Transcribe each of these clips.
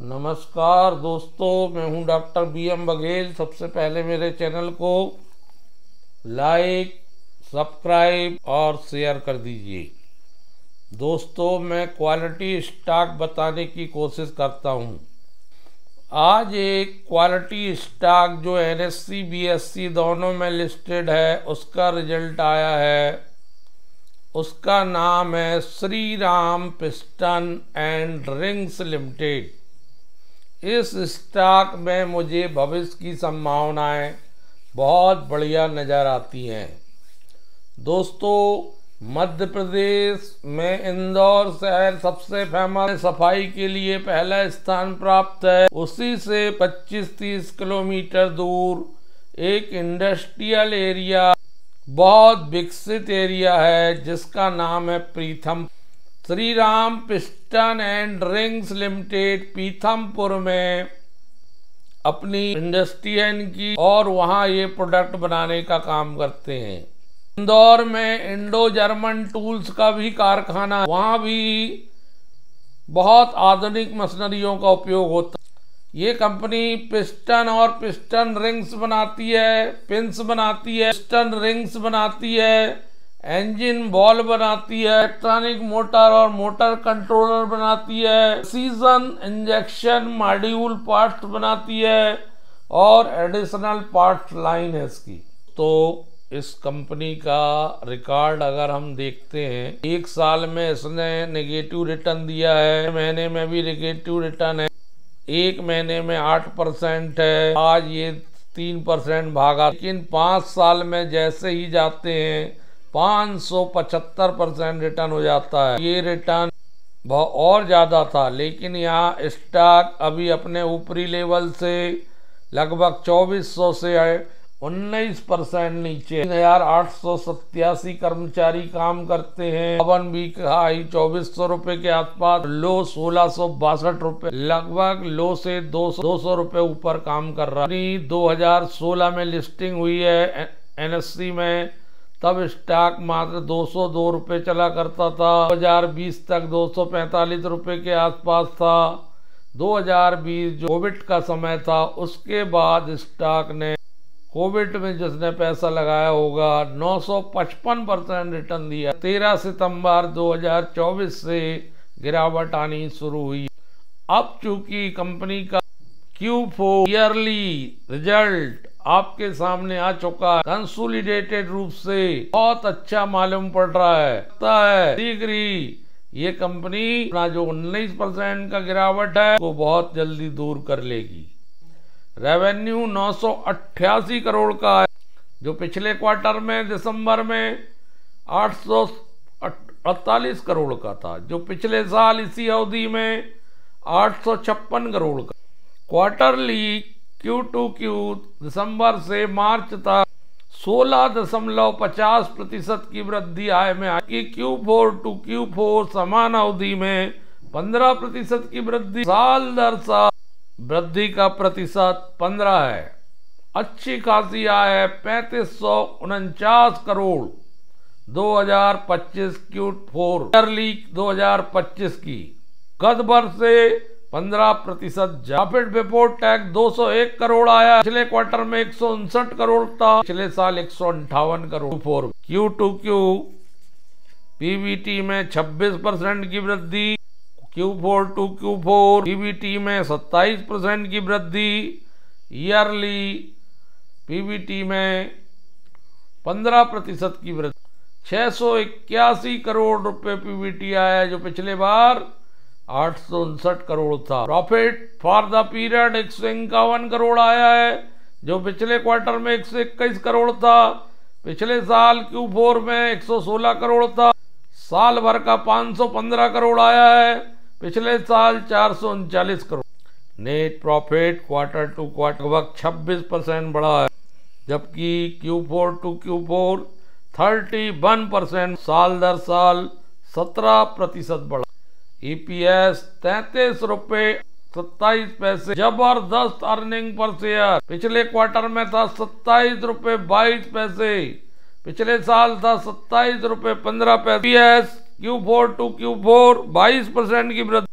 नमस्कार दोस्तों, मैं हूं डॉक्टर BM बघेल। सबसे पहले मेरे चैनल को लाइक, सब्सक्राइब और शेयर कर दीजिए। दोस्तों, मैं क्वालिटी स्टॉक बताने की कोशिश करता हूं। आज एक क्वालिटी स्टॉक जो NSE BSE दोनों में लिस्टेड है, उसका रिजल्ट आया है। उसका नाम है Shri Ram piston and rings limited. इस स्टॉक में मुझे भविष्य की संभावनाएं बहुत बढ़िया नज़र आती हैं। दोस्तों, मध्य प्रदेश में इंदौर शहर सबसे फेमस, सफाई के लिए पहला स्थान प्राप्त है। उसी से 25-30 किलोमीटर दूर एक इंडस्ट्रियल एरिया, बहुत विकसित एरिया है, जिसका नाम है Pritam. Shri Ram piston and rings limited Pithampur में अपनी इंडस्ट्री है इनकी, और वहाँ ये प्रोडक्ट बनाने का काम करते हैं। इंदौर में इंडो जर्मन टूल्स का भी कारखाना, वहाँ भी बहुत आधुनिक मशीनरियों का उपयोग होता है। ये कंपनी पिस्टन और पिस्टन रिंग्स बनाती है, पिंस बनाती है, पिस्टन रिंग्स बनाती है, इंजन बॉल बनाती है, इलेक्ट्रॉनिक मोटर और मोटर कंट्रोलर बनाती है, सीजन इंजेक्शन मॉड्यूल पार्ट्स बनाती है और एडिशनल पार्ट्स लाइन है इसकी। तो इस कंपनी का रिकॉर्ड अगर हम देखते हैं, एक साल में इसने नेगेटिव रिटर्न दिया है, महीने में भी नेगेटिव रिटर्न है, एक महीने में 8% है, आज ये 3% भागा, लेकिन 5 साल में जैसे ही जाते हैं 575% रिटर्न हो जाता है। ये रिटर्न बहुत और ज़्यादा था, लेकिन यहाँ स्टॉक अभी अपने ऊपरी लेवल से लगभग 2400 से 19% नीचे। 3887 कर्मचारी काम करते हैं। पवन भी हाई 2400 रुपये के आसपास, लो 1662 रुपये, लगभग लो से 200 रुपये ऊपर काम कर रहा है। 2016 में लिस्टिंग हुई है NSE में, तब स्टॉक मात्र 202 रुपये चला करता था। 2020 तक 245 रुपये के आसपास था। 2020 जो कोविड का समय था, उसके बाद स्टॉक ने कोविड में जिसने पैसा लगाया होगा 955% रिटर्न दिया। 13 सितंबर 2024 से गिरावट आनी शुरू हुई। अब चूंकि कंपनी का Q4 ईयरली रिजल्ट आपके सामने आ चुका है, कंसोलिडेटेड रूप से बहुत अच्छा मालूम पड़ रहा है। शीघ्र ही ये कंपनी अपना जो 19% का गिरावट है वो बहुत जल्दी दूर कर लेगी। रेवेन्यू 988 करोड़ का है, जो पिछले क्वार्टर में दिसंबर में 848 करोड़ का था, जो पिछले साल इसी अवधि में 856 करोड़ का। क्वार्टरली Q2Q दिसंबर से मार्च तक 16.50% की वृद्धि आय में आई। Q4 to Q4 समान अवधि में 15% की वृद्धि, साल दर साल वृद्धि का प्रतिशत 15 है। अच्छी खासी आय है 3549 करोड़ 2025 Q4 ईयरली 2025 की, गत वर्ष से 15%। प्रॉफिट बिफोर टैक्स 201 करोड़ आया, पिछले क्वार्टर में 159 करोड़ था, पिछले साल 158 करोड़। Q2Q PBT में 26% की वृद्धि, Q4 to Q4 PBT में 27% की वृद्धि, ईयरली PBT में 15% की वृद्धि। 681 करोड़ रुपए PBT आया, जो पिछले बार 859 करोड़ था। Profit for the period 151 crore आया है, जो पिछले क्वार्टर में 121 करोड़ था, पिछले साल Q4 में 116 करोड़ था। साल भर का 515 करोड़ आया है, पिछले साल 439 crore. Net profit quarter to quarter लगभग 26% बढ़ा है, जबकि Q4 to Q4 31%, साल दर साल 17% बढ़ा। EPS 33 रुपये 27 पैसे, जबरदस्त अर्निंग पर शेयर। पिछले क्वार्टर में था 27 रुपये 22 पैसे, पिछले साल था 27 रुपये 15 पैसे। EPS Q4 to Q4 22% की वृद्धि।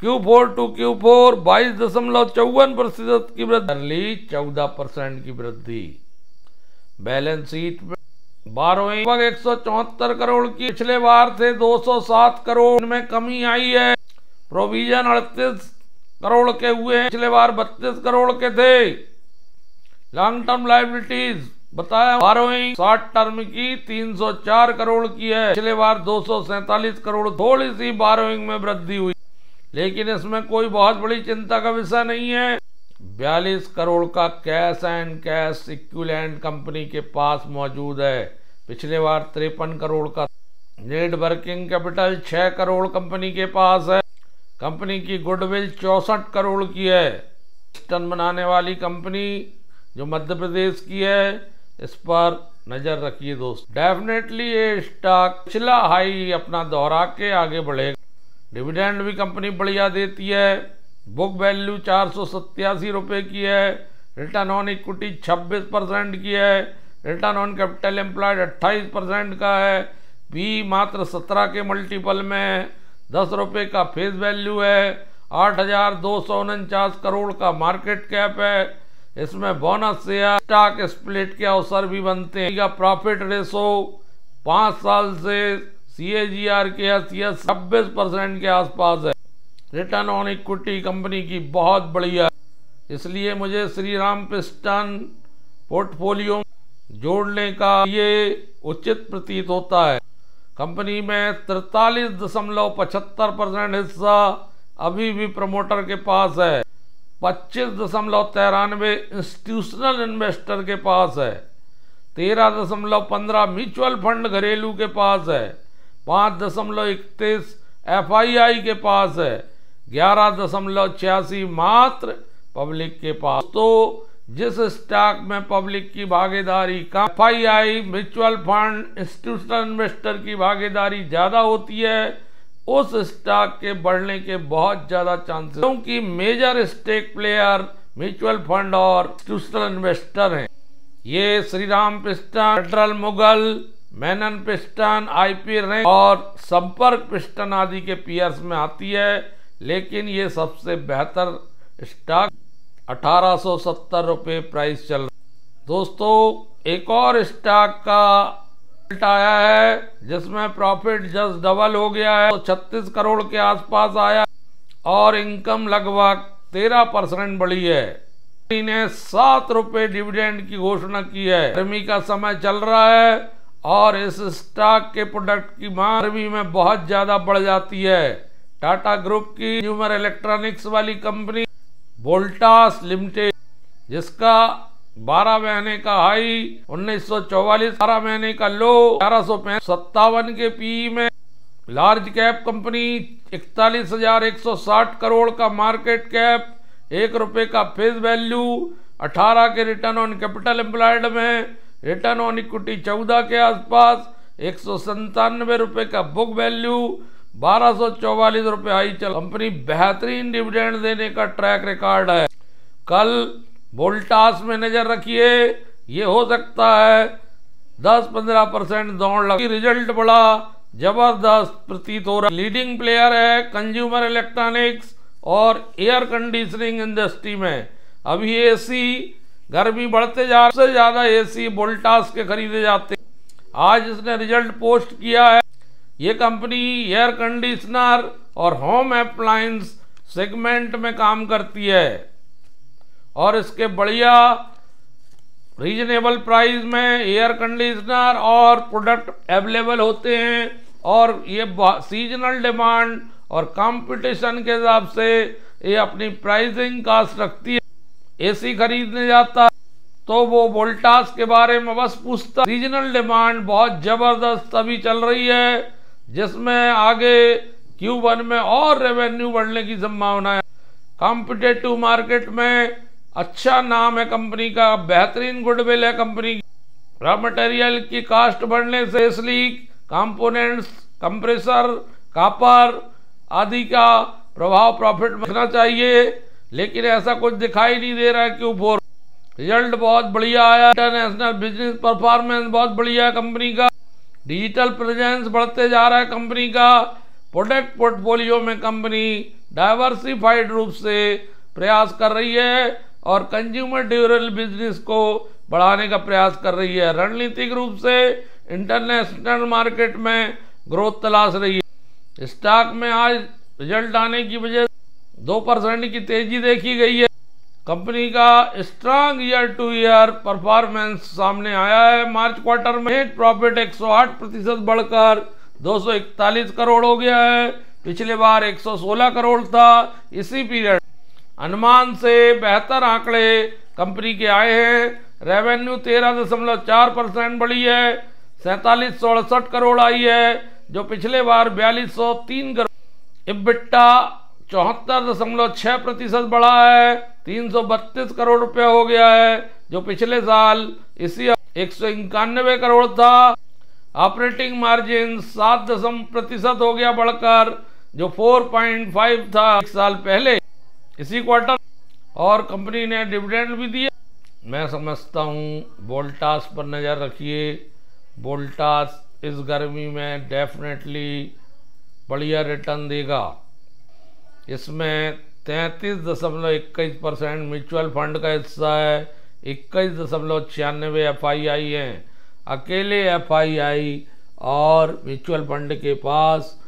Q4 टू Q4 22.54% की वृद्धि, 14% की वृद्धि। बैलेंस शीट में बारोइंग 174 करोड़ की पिछले बार थे 207 करोड़ में कमी आई है। प्रोविजन 38 करोड़ के हुए हैं, पिछले बार 32 करोड़ के थे। लॉन्ग टर्म लायबिलिटीज बताया, बारोइंग 60 टर्म की 304 करोड़ की है, पिछले बार 247 करोड़। थोड़ी सी बारोइंग में वृद्धि हुई, लेकिन इसमें कोई बहुत बड़ी चिंता का विषय नहीं है। 42 करोड़ का cash and cash equivalent company के पास मौजूद है, पिछले बार 53 करोड़ का। Net working capital 6 crore company के पास है। कंपनी की गुडविल 64 करोड़ की है। पिस्टन बनाने वाली कंपनी जो मध्य प्रदेश की है, इस पर नजर रखिए दोस्तों। डेफिनेटली ये स्टॉक पिछला हाई अपना दोहरा के आगे बढ़ेगा। डिविडेंड भी कंपनी बढ़िया देती है। बुक वैल्यू 487 रुपये की है। रिटर्न ऑन इक्विटी 26% की है। रिटर्न ऑन कैपिटल एम्प्लॉयड 28% का है। पी मात्र 17 के मल्टीपल में, 10 रुपये का फेस वैल्यू है। 8,249 करोड़ का मार्केट कैप है। इसमें बोनस शेयर, स्टॉक स्प्लिट के अवसर भी बनते हैं। प्रॉफिट रेशो 5 साल से CAGR के हैसियत 26% के आसपास है। रिटर्न ऑन इक्विटी कंपनी की बहुत बढ़िया, इसलिए मुझे श्रीराम पिस्टन पोर्टफोलियो जोड़ने का ये उचित प्रतीत होता है। कंपनी में 43.75% हिस्सा अभी भी प्रमोटर के पास है। 25.93 इंस्टीट्यूशनल इन्वेस्टर के पास है। 13.15 म्यूचुअल फंड घरेलू के पास है। 5.31 FII के पास है। 11.86 मात्र पब्लिक के पास। तो जिस स्टॉक में पब्लिक की भागीदारी कम, FII, mutual fund, institutional investor की भागीदारी ज्यादा होती है, उस स्टॉक के बढ़ने के बहुत ज्यादा चांसेस, क्योंकि major stake player mutual fund और इंस्टीट्यूशनल इन्वेस्टर हैं। ये Shriram piston, Federal Mogul, Menon piston, IP rank और संपर्क पिस्टन आदि के पीयर्स में आती है, लेकिन ये सबसे बेहतर स्टॉक 1870 रुपये प्राइस चल रहा। दोस्तों, एक और स्टॉक का आया है जिसमें प्रॉफिट जस्ट डबल हो गया है, तो 36 करोड़ के आसपास आया और इनकम लगभग 13% बढ़ी है। ने 7 रुपये डिविडेंड की घोषणा की है। गर्मी का समय चल रहा है और इस स्टॉक के प्रोडक्ट की मांग गर्मी में बहुत ज्यादा बढ़ जाती है। टाटा ग्रुप की कंज्यूमर इलेक्ट्रॉनिक्स वाली कंपनी वोल्टास लिमिटेड, जिसका 12 महीने का हाई 1944, 12 महीने का लो 1157 के PE में, लार्ज कैप कंपनी 41,160 करोड़ का मार्केट कैप, 1 रुपये का फेस वैल्यू, 18 के रिटर्न ऑन कैपिटल एम्प्लॉयड में, रिटर्न ऑन इक्विटी 14 के आसपास, 197 रुपये का बुक वैल्यू, 1244 रुपये हाई चल। कंपनी बेहतरीन डिविडेंड देने का ट्रैक रिकॉर्ड है। कल वोल्टास में नजर रखिए, ये हो सकता है 10-15% दौड़ लगी। रिजल्ट बड़ा जबरदस्त प्रतीत हो रहा है। लीडिंग प्लेयर है कंज्यूमर इलेक्ट्रॉनिक्स और एयर कंडीशनिंग इंडस्ट्री में। अभी AC गर्मी बढ़ते जा रहा है, सबसे ज्यादा AC वोल्टास के खरीदे जाते हैं। आज इसने रिजल्ट पोस्ट किया है। ये कंपनी एयर कंडीशनर और होम अप्लायंस सेगमेंट में काम करती है और इसके बढ़िया रीजनेबल प्राइस में एयर कंडीशनर और प्रोडक्ट अवेलेबल होते हैं और ये सीजनल डिमांड और कंपटीशन के हिसाब से ये अपनी प्राइसिंग कास्ट रखती है। AC खरीदने जाता तो वो वोल्टास के बारे में बस पूछता। रीजनल डिमांड बहुत जबरदस्त अभी चल रही है, जिसमें आगे Q1 में और रेवेन्यू बढ़ने की संभावना है। कॉम्पिटेटिव मार्केट में अच्छा नाम है कंपनी का, बेहतरीन गुडविल है कंपनी की। रॉ मटेरियल की कास्ट बढ़ने से इसलिए कंपोनेंट्स, कंप्रेसर, कॉपर आदि का प्रभाव प्रॉफिट में रखना चाहिए, लेकिन ऐसा कुछ दिखाई नहीं दे रहा है। Q4 रिजल्ट बहुत बढ़िया आया। इंटरनेशनल बिजनेस परफॉर्मेंस बहुत बढ़िया है कंपनी का। डिजिटल प्रेजेंस बढ़ते जा रहा है कंपनी का। प्रोडक्ट पोर्टफोलियो में कंपनी डाइवर्सिफाइड रूप से प्रयास कर रही है और कंज्यूमर ड्यूरेबल बिजनेस को बढ़ाने का प्रयास कर रही है। रणनीतिक रूप से इंटरनेशनल मार्केट में ग्रोथ तलाश रही है। स्टॉक में आज रिजल्ट आने की वजह 2% की तेजी देखी गई है। कंपनी का strong year two year performance सामने आया है। मार्च क्वार्टर में नेट प्रॉफिट 108% बढ़कर 241 करोड़ हो गया है। पिछले बार 116 करोड़ था। इसी पीरियड अनुमान से बेहतर आंकड़े कंपनी के आए हैं। रेवेन्यू 13.4% बढ़ी है, 4768 करोड़ आई है, जो पिछले बार 4203 करोड़। इबिट्टा 74.6% बढ़ा है, 332 करोड़ रुपया हो गया है, जो पिछले साल इसी 191 करोड़ था। ऑपरेटिंग मार्जिन 7% हो गया बढ़कर, जो 4.5 था एक साल पहले इसी क्वार्टर। और कंपनी ने डिविडेंड भी दिए। मैं समझता हूँ वोल्टास पर नज़र रखिए। वोल्टास इस गर्मी में डेफिनेटली बढ़िया रिटर्न देगा। इसमें 33.21% म्यूचुअल फंड का हिस्सा है, 21.96 FII हैं। अकेले FII और म्यूचुअल फंड के पास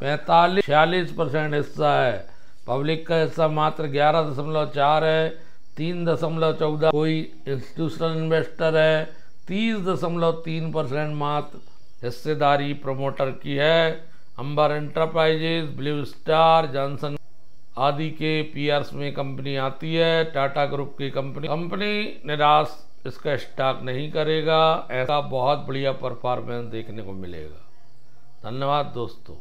46% हिस्सा है। पब्लिक का हिस्सा मात्र 11.4 है, 3.14 कोई इंस्टीट्यूशनल इन्वेस्टर है, 30.3% मात्र हिस्सेदारी प्रमोटर की है। अंबर एंटरप्राइजेज, ब्लू स्टार, जॉनसन आदि के पीयर्स में कंपनी आती है। टाटा ग्रुप की कंपनी निराश इसका स्टॉक नहीं करेगा। ऐसा बहुत बढ़िया परफॉर्मेंस देखने को मिलेगा। धन्यवाद दोस्तों।